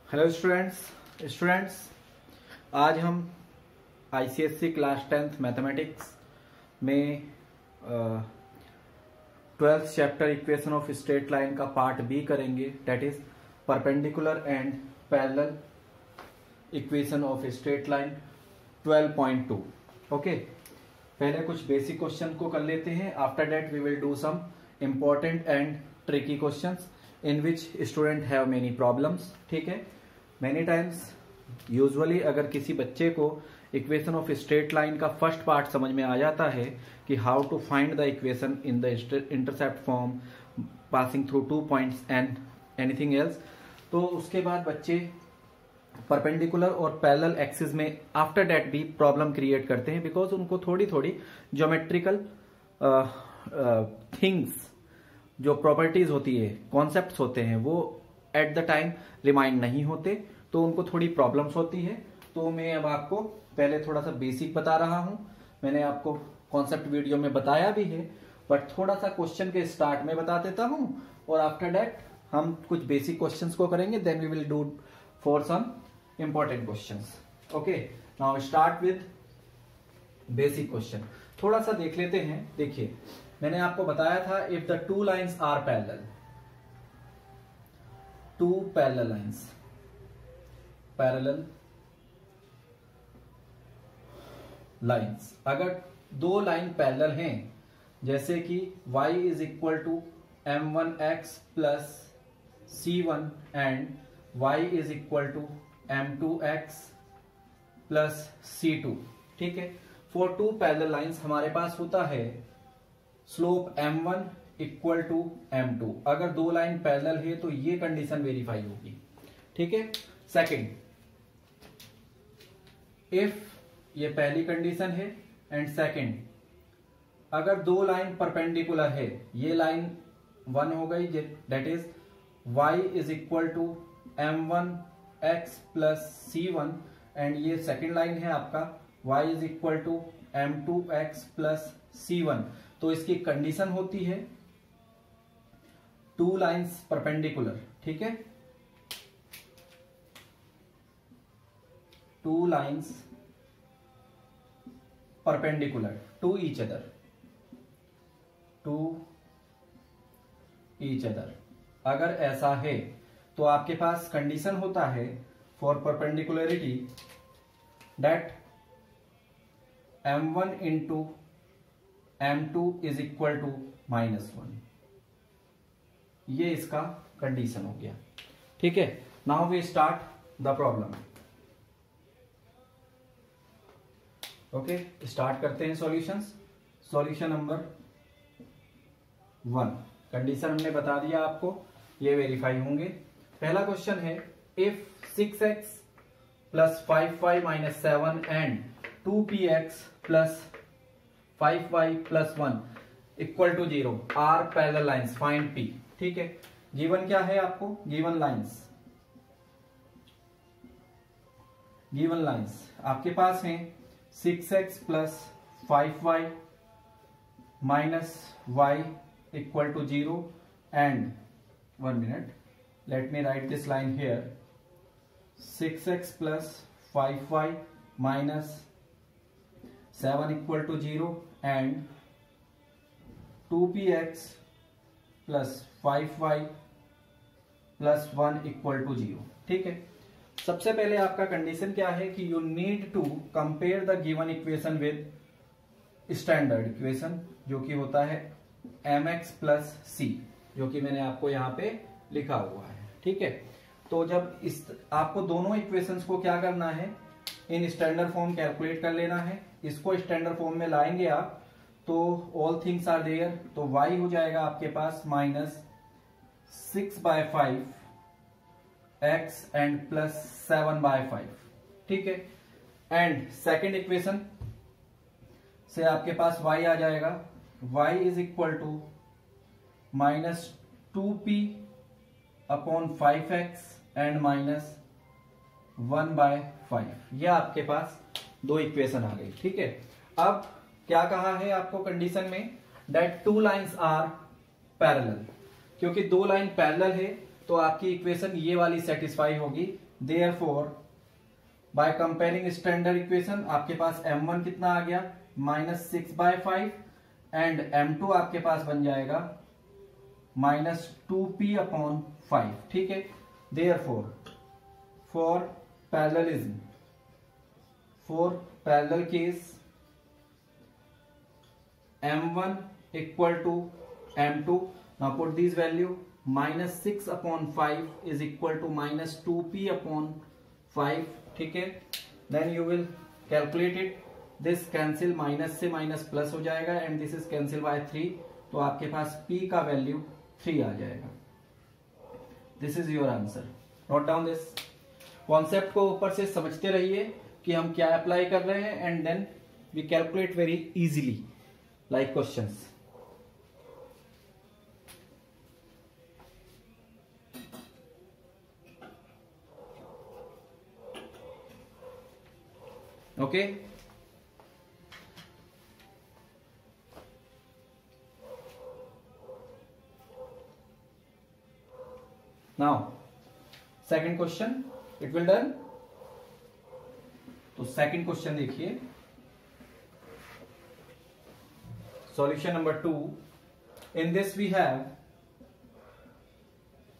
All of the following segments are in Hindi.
हेलो स्टूडेंट्स आज हम आईसीएससी क्लास 10th मैथमेटिक्स में 12th chapter equation of straight line का पार्ट बी करेंगे, that is perpendicular and parallel equation of straight line 12.2। Okay, पहले कुछ बेसिक क्वेश्चन को कर लेते हैं। After that we will do some important and tricky questions in which student have many problems. ठीक है, मेनी टाइम्स यूजुअली अगर किसी बच्चे को इक्वेशन ऑफ स्ट्रेट लाइन का फर्स्ट पार्ट समझ में आ जाता है कि how to find the equation in the intercept form passing through 2 points and anything else, तो उसके बाद बच्चे परपेंडिकुलर और पैरेलल एक्सिस में आफ्टर दैट भी प्रॉब्लम क्रिएट करते हैं, बिकॉज उनको थोड़ी थोड़ी ज्योमेट्रिकल थिंग्स, जो प्रॉपर्टीज होती है, कॉन्सेप्ट्स होते हैं, वो एट द टाइम रिमाइंड नहीं होते, तो उनको थोड़ी प्रॉब्लम्स होती है। तो मैं अब आपको पहले थोड़ा सा बेसिक बता रहा हूं। मैंने आपको कॉन्सेप्ट वीडियो में बताया भी है, बट थोड़ा सा क्वेश्चन के स्टार्ट में बता देता हूं, और आफ्टर दैट हम कुछ बेसिक क्वेश्चंस को करेंगे, then we will do for some important questions. Okay, now start with basic question. थोड़ा सा देख लेते हैं। देखिए, मैंने आपको बताया था if the two lines are parallel, two parallel lines, parallel lines, अगर दो लाइन पैरेलल हैं, जैसे कि y is equal to m1x plus c1 and y is equal to m2x plus c2। ठीक है, फॉर टू पैरेलल लाइन्स हमारे पास होता है slope m1 equal to m2। अगर दो लाइन पैरेलल है तो ये कंडीशन वेरीफाई होगी। ठीक है, सेकंड, इफ, ये पहली कंडीशन है, एंड सेकंड, अगर दो लाइन परपेंडिकुलर है, ये लाइन 1 हो गई, that is y is equal to m1x plus c1, and ये सेकंड लाइन है आपका y is equal to m2x plus c1। तो इसकी कंडीशन होती है टू लाइन्स परपेंडिकुलर। ठीक है, two lines perpendicular to each other, to each other. अगर ऐसा है तो आपके पास कंडीशन होता है for perpendicularity that m1 into m2 is equal to -1। ये इसका कंडीशन हो गया। ठीक है, now we start the problem. Okay, start करते हैं सॉल्यूशंस। सॉल्यूशन नंबर 1, कंडीशन हमने बता दिया आपको, ये वेरीफाई होंगे। पहला क्वेश्चन है, if 6x plus 5y minus 7 and 2px plus 5y plus 1 equal to 0 are parallel lines, find p। ठीक है, गिवन क्या है आपको, गिवन लाइन्स, गिवन लाइन्स आपके पास हैं 6x plus 5y minus y equal to 0 and 1 minute, let me write this line here, 6x plus 5y minus 7 equal to 0 and 2px plus 5y plus 1 equal to 0। ठीक है, सबसे पहले आपका कंडीशन क्या है कि you need to compare the given equation with standard equation, जो कि होता है mx प्लस c, जो कि मैंने आपको यहां पे लिखा हुआ है। ठीक है, तो जब इस आपको दोनों इक्वेशंस को क्या करना है, इन स्टैंडर्ड फॉर्म कैलकुलेट कर लेना है। इसको स्टैंडर्ड फॉर्म में लाएंगे आप तो ऑल थिंग्स आर देयर, तो y हो जाएगा आपके पास -6/5 x एंड प्लस 7/5। ठीक है, एंड सेकेंड इक्वेशन से आपके पास y आ जाएगा, y is equal to -2p upon 5x and -1/5। यह आपके पास दो इक्वेशन आ गई। ठीक है, अब क्या कहा है आपको कंडीशन में, that two lines are parallel. क्योंकि दो लाइन पैरेलल है तो आपकी इक्वेशन ये वाली सेटिस्फाई होगी therefore by comparing standard equation आपके पास m1 कितना आ गया -6/5 एंड m2 आपके पास बन जाएगा -2p/5। ठीक है, therefore for parallelism, for parallel case m1 equal to m2, now put these value, -6/5 is equal to -2p/5। ठीक है, then you will calculate it, this cancel, minus से माइनस प्लस हो जाएगा and this is cancel bye 3, तो आपके पास p का वैल्यू 3 आ जाएगा। This is your answer. Note down this. Concept को ऊपर से समझते रहिए कि हम क्या अप्लाई कर रहे हैं and then we calculate very easily like questions. Okay, now second question, it will done. तो सेकंड क्वेश्चन देखिए, solution number 2। In this we have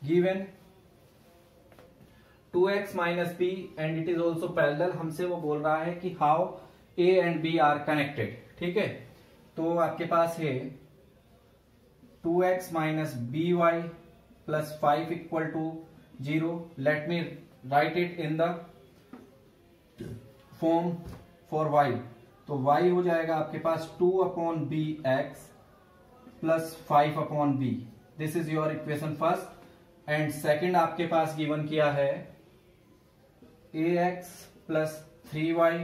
given 2x minus b and it is also parallel। हमसे वो बोल रहा है कि how a and b are connected। ठीक है, तो आपके पास है 2x minus by plus 5 equal to 0। Let me write it in the form for y। तो y हो जाएगा आपके पास 2/bx plus 5/b। This is your equation first and second आपके पास गिवन किया है ax plus 3y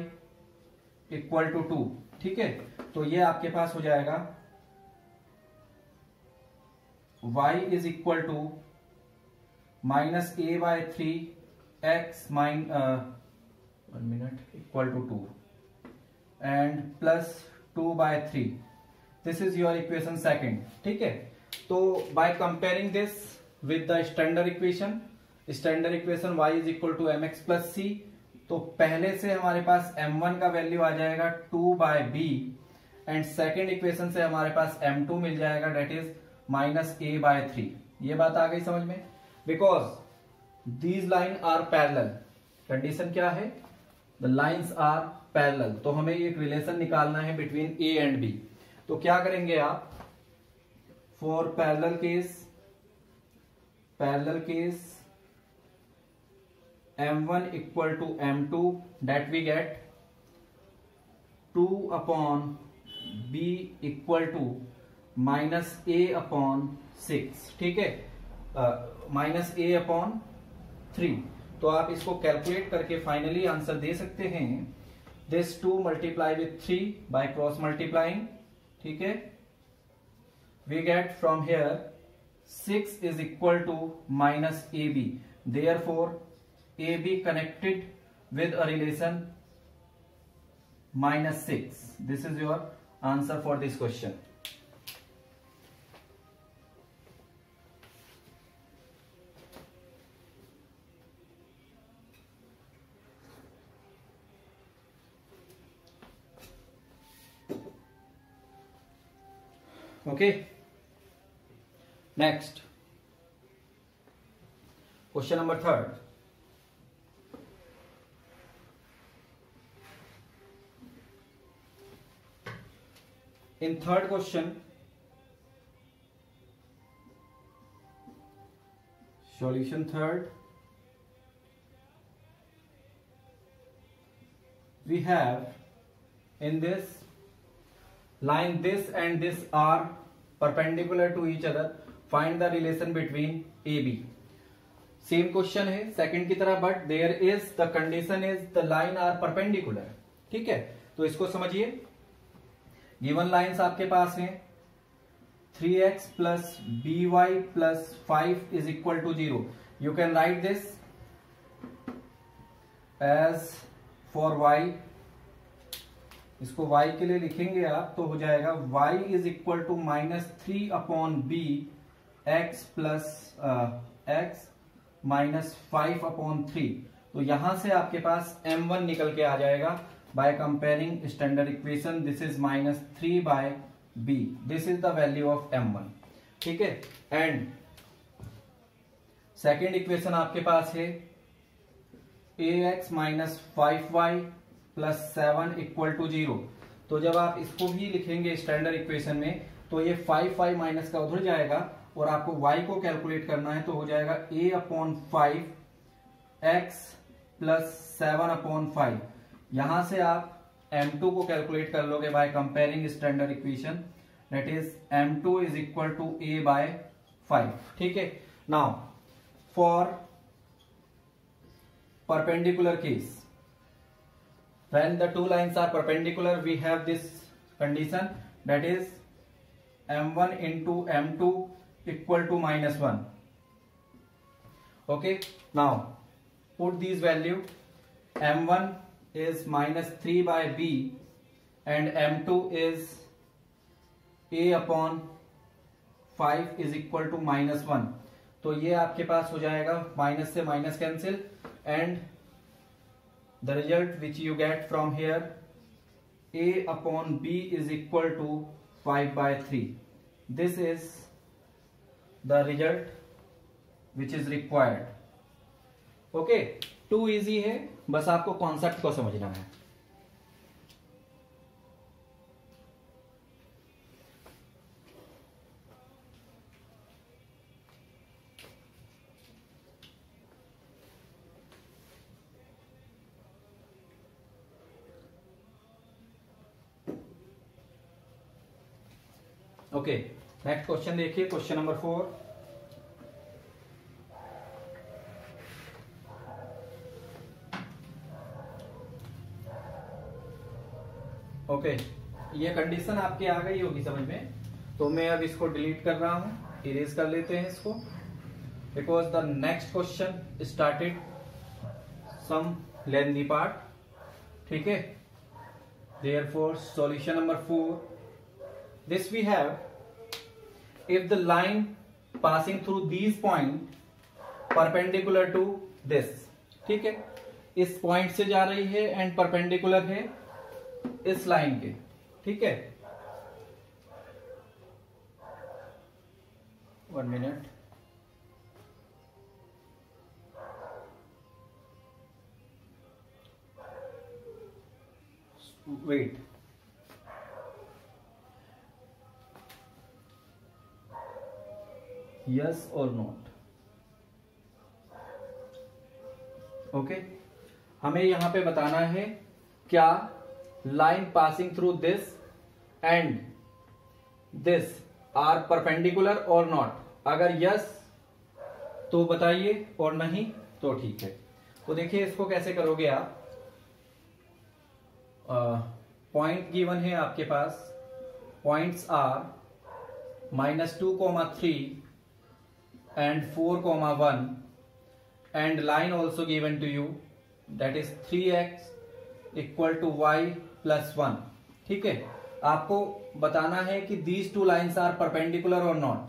equal to 2। ठीक है, तो ये आपके पास हो जाएगा y is equal to -a/3 x equal to 2 and plus 2/3। This is your equation second. ठीक है, तो by comparing this with the standard equation, standard equation y is equal to mx plus c, तो पहले से हमारे पास m1 का वैल्यू आ जाएगा 2/b एंड सेकेंड इक्वेशन से हमारे पास m2 मिल जाएगा डेट इज -a/3। ये बात आ गई समझ में? Because these line are parallel. Condition क्या है? द लाइन्स आर पैरेलल, तो हमें एक रिलेशन निकालना है बिटवीन a एंड b। तो क्या करेंगे आप? For parallel case m1 equal to m2, that we get 2/b equal to -a/6। ठीक है, -a/3। तो आप इसको कैलकुलेट करके फाइनली आंसर दे सकते हैं। This 2 multiply with 3 by cross multiplying. ठीक है, we get from here 6 is equal to -ab, therefore AB connected with a relation -6। This is your answer for this question। Okay, next question number 3rd। In third question, solution third, we have in this line this and this are perpendicular to each other, find the relation between AB। Same question है सेकंड की तरह, but there is the condition is the line are perpendicular. ठीक है, तो इसको समझिए। गिवन लाइंस आपके पास हैं 3x plus by plus 5 is equal to 0। You can write this as for y। इसको y के लिए लिखेंगे आप तो हो जाएगा y is equal to -3/b x plus x -5/3। तो यहां से आपके पास m1 निकल के आ जाएगा by comparing standard equation. This is -3/b, this is the value of m1। ठीक है, एंड सेकेंड इक्वेशन आपके पास है ax - 5y + 7 = 0। तो जब आप इसको भी लिखेंगे स्टैंडर्ड इक्वेशन में तो ये 5y माइनस का उधर जाएगा और आपको y को कैलकुलेट करना है तो हो जाएगा a/5 x + 7/5। यहां से आप m2 को कैलकुलेट कर लोगे by comparing standard equation, that is m2 = a/5। ठीक है, now for perpendicular case, when the two lines are perpendicular we have this condition, that is m1 into m2 = -1। okay, now put these value, m1 is -3/b and m2 is a/5 = -1। तो ये आपके पास हो जाएगा माइनस से minus cancel, and the result which you get from here a/b is equal to 5/3। this is the result which is required। okay, too easy है, बस आपको कॉन्सेप्ट को समझना है। ओके, नेक्स्ट क्वेश्चन देखिए, क्वेश्चन नंबर 4। ओके, ये कंडीशन आपके आ गई होगी समझ में, तो मैं अब इसको डिलीट कर रहा हूं, इरेज कर लेते हैं इसको, because the next question started some lengthy part. ठीक है, therefore solution number 4, this we have, if the line passing through these point perpendicular to this। ठीक है, इस पॉइंट से जा रही है एंड परपेंडिकुलर है इस लाइन के। ठीक है, 1 मिनट, वेट, यस और नॉट। ओके, हमें यहां पे बताना है क्या line passing through this and this are perpendicular और नॉट। अगर यस तो बताइए और नहीं तो ठीक है। तो देखिए इसको कैसे करोगे आप, पॉइंट गिवन है आपके पास, points are -2, 3 and 4, 1 and line also given to you, that is 3x = y + 1। ठीक है, आपको बताना है कि these two lines are perpendicular or not।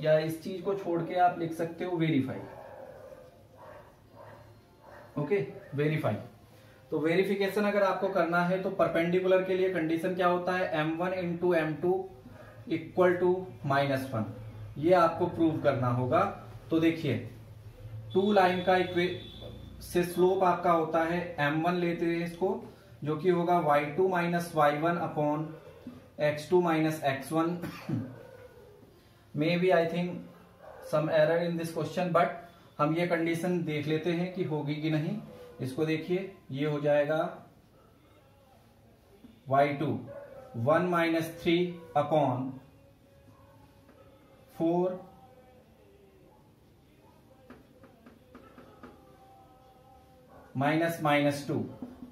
या इस चीज को छोड़ के आप लिख सकते हो वेरीफाई। Okay, verify. तो वेरिफिकेशन अगर आपको करना है तो परपेंडिकुलर के लिए कंडीशन क्या होता है, m1 × m2 = -1। ये आपको प्रूव करना होगा। तो देखिए टू लाइन का से स्लोप आपका होता है m1, लेते हैं इसको, जो कि होगा y2 - y1 x2 - x1। May be I think some error in this question, but हम ये कंडीशन देख लेते हैं कि होगी कि नहीं। इसको देखिए, ये हो जाएगा y2 1 - 3/4 -2,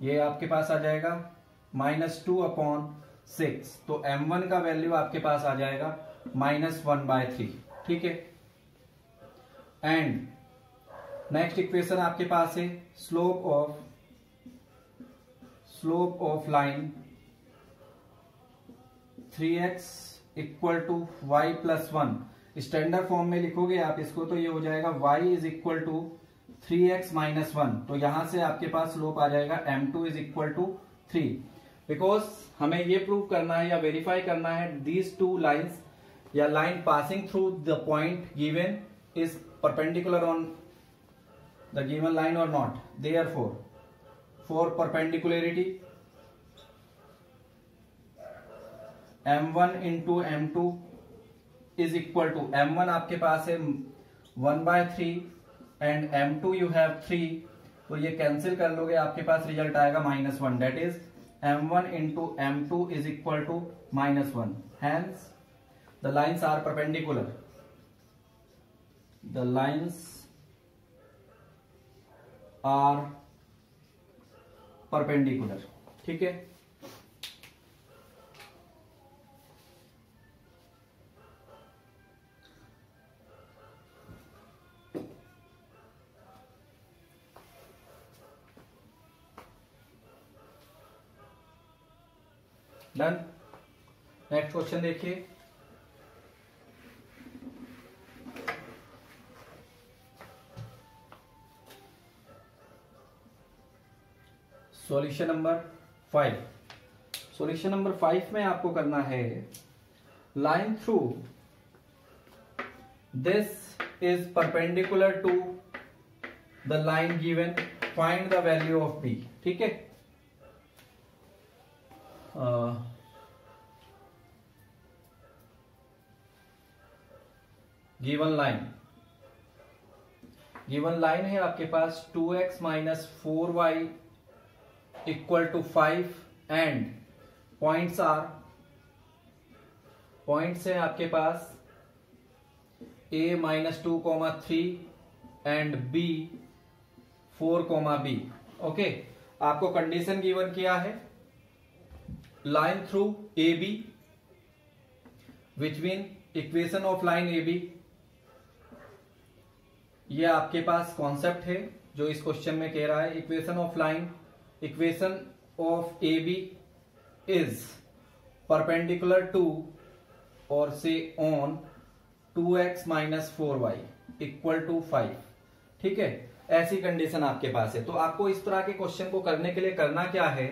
ये आपके पास आ जाएगा -2/6। तो m1 का वैल्यू आपके पास आ जाएगा -1/3। ठीक है, एंड नेक्स्ट इक्वेशन आपके पास है slope of line 3x equal to y plus one, standard form में लिखोगे आप इसको तो ये हो जाएगा y is equal to 3x minus one. तो यहां से आपके पास स्लोप आ जाएगा m2 is equal to 3, because हमें ये प्रूव करना है या वेरीफाई करना है दीज टू लाइन्स या line passing through the point given is perpendicular on the given line और not. Therefore for perpendicularity m1 into m2 is equal to, m1 आपके पास है 1/3 एंड m2 यू हैव 3, तो ये कैंसिल कर लोगे आपके पास रिजल्ट आएगा -1, that is m1 into m2 is equal to -1। Hence the lines are perpendicular, the lines are perpendicular. ठीक है, डन। नेक्स्ट क्वेश्चन देखिए, सॉल्यूशन नंबर 5। सॉल्यूशन नंबर 5 में आपको करना है line through this is perpendicular to the line given, find the value of b. ठीक है, गिवन लाइन है आपके पास 2x minus 4y equal to 5 and points है आपके पास a minus 2,3 and b 4,b। Okay, आपको कंडीशन गिवन किया है line through A B which mean equation of line A B. ये आपके पास कॉन्सेप्ट है जो इस क्वेश्चन में कह रहा है, equation of line, equation of A B is perpendicular to और से on 2x minus 4y equal to 5। ठीक है, ऐसी कंडीशन आपके पास है। तो आपको इस तरह के क्वेश्चन को करने के लिए करना क्या है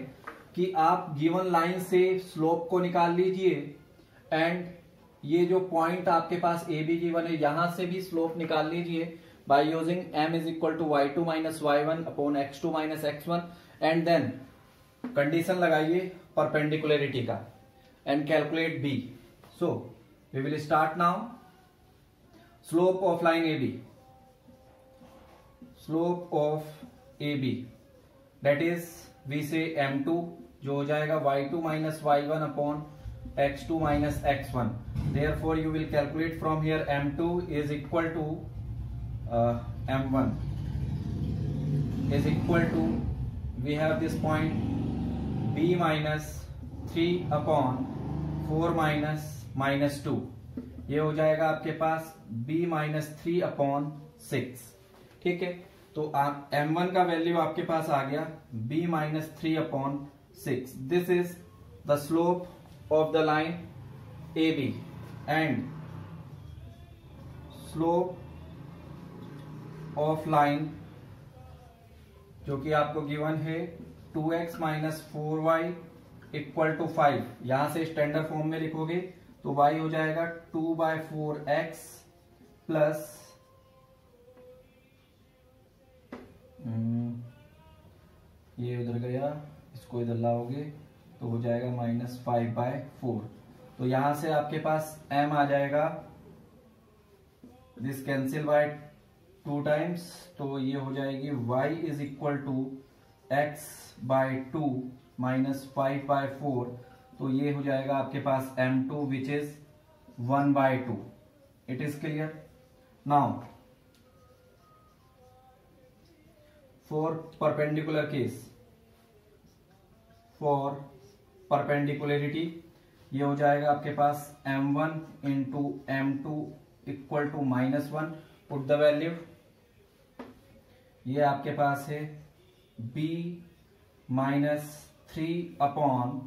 कि आप गिवन लाइन से स्लोप को निकाल लीजिए एंड ये जो पॉइंट आपके पास ए बी गिवन है यहां से भी स्लोप निकाल लीजिए by using m is equal to y2 minus y1 upon x2 minus x1 and then condition लगाइए परपेंडिकुलरिटी का and calculate b। So we will start now. Slope of line A B, slope of A B that is we say m2 जो हो जाएगा y2 minus y1 upon x2 minus x1। therefore you will calculate from here m2 is equal to m1 is equal to, we have this point b minus 3 upon 4 minus 2, ये हो जाएगा आपके पास b माइनस 3 अपॉन 6। ठीक है, तो आप m1 का वैल्यू आपके पास आ गया b minus 3 upon 6। This is the slope of the line A B and slope of line जो कि आपको गिवन है 2x minus 4y equal to 5। यहां से स्टैंडर्ड फॉर्म में लिखोगे तो y हो जाएगा 2/4x प्लस ये उधर गया, इसको इधर लाओगे तो हो जाएगा -5/4। तो यहां से आपके पास m आ जाएगा, दिस कैंसिल बाय 2 टाइम्स, तो ये हो जाएगी y is equal to x/2 minus 5/4। तो ये हो जाएगा आपके पास m2 which is 1/2। It is clear now. For perpendicular case, for perpendicularity ये हो जाएगा आपके पास m1 into m2 equal to -1। Put the value, ये आपके पास है b minus 3 upon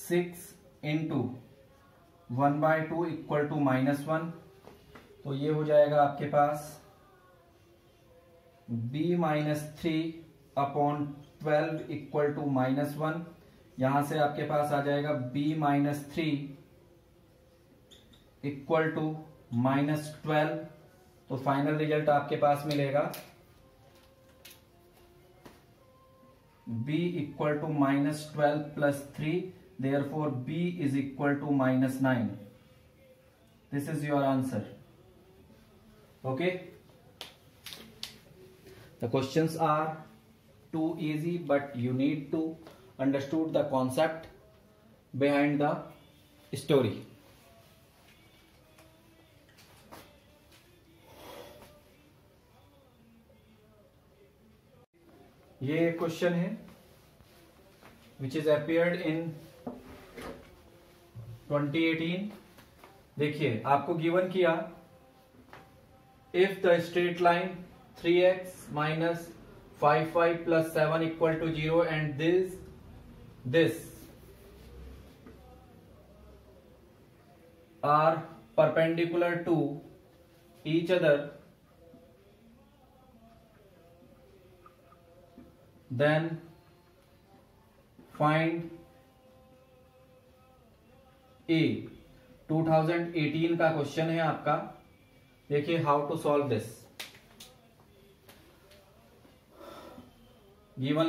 6 into 1/2 equal to -1, तो ये हो जाएगा आपके पास b-3/12 इक्वल टू -1। यहां से आपके पास आ जाएगा b-3 इक्वल टू -12। तो फाइनल रिजल्ट आपके पास मिलेगा b equal to -12 plus 3, therefore b is equal to -9। This is your answer. Okay, the questions are too easy, but you need to understood the concept behind the story. ये क्वेश्चन है which is appeared in 2018। देखिए आपको गिवन किया if the straight line 3x minus 5y plus 7 equal to 0 and this are perpendicular to each other, then find A। 2018 का क्वेश्चन है आपका। देखिए how to solve this. Given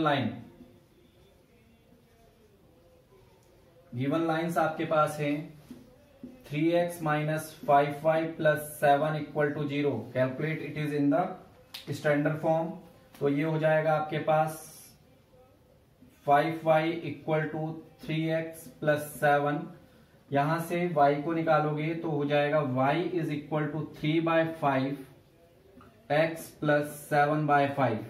lines आपके पास हैं 3x minus 5y plus 7 equal to 0। Calculate it is in the standard form. तो ये हो जाएगा आपके पास 5y equal to 3x plus 7। यहां से y को निकालोगे तो हो जाएगा y is equal to 3/5 x plus 7/5।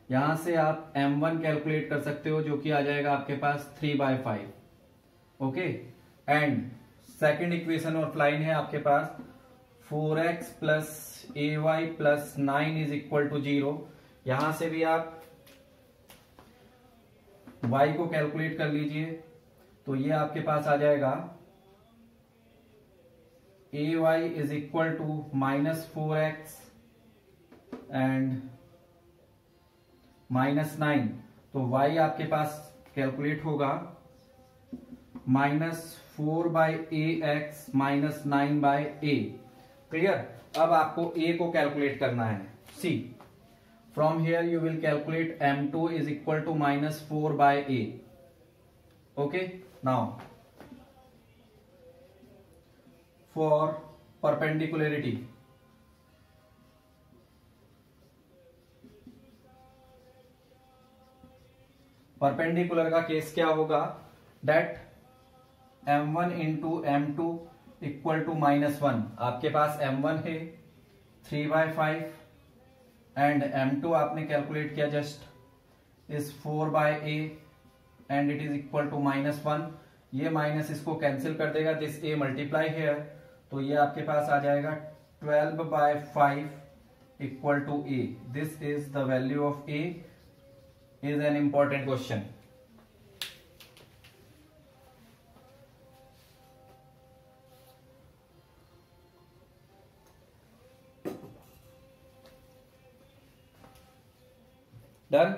यहां से आप m1 कैलकुलेट कर सकते हो जो कि आ जाएगा आपके पास 3/5। Okay, and second equation of line है आपके पास 4x plus ay plus 9 is equal to 0। यहां से भी आप y को कैलकुलेट कर लीजिए तो ये आपके पास आ जाएगा ay is equal to -4x and -9। तो y आपके पास कैलकुलेट होगा -4/ax माइनस 9/a। क्लियर। अब आपको a को कैलकुलेट करना है। See from here you will calculate m2 is equal to -4/a। Okay, now for perpendicularity perpendicular का केस क्या होगा, date m1 into m2 equal to -1। आपके पास m1 है 3/5 एंड m2 आपने कैलकुलेट किया just is 4/a and it is equal to -1। ये माइनस इसको कैंसिल कर देगा, दिस a मल्टीप्लाई हेयर, तो ये आपके पास आ जाएगा 12/5 equal to a। This is the value of a। is an important question. Done.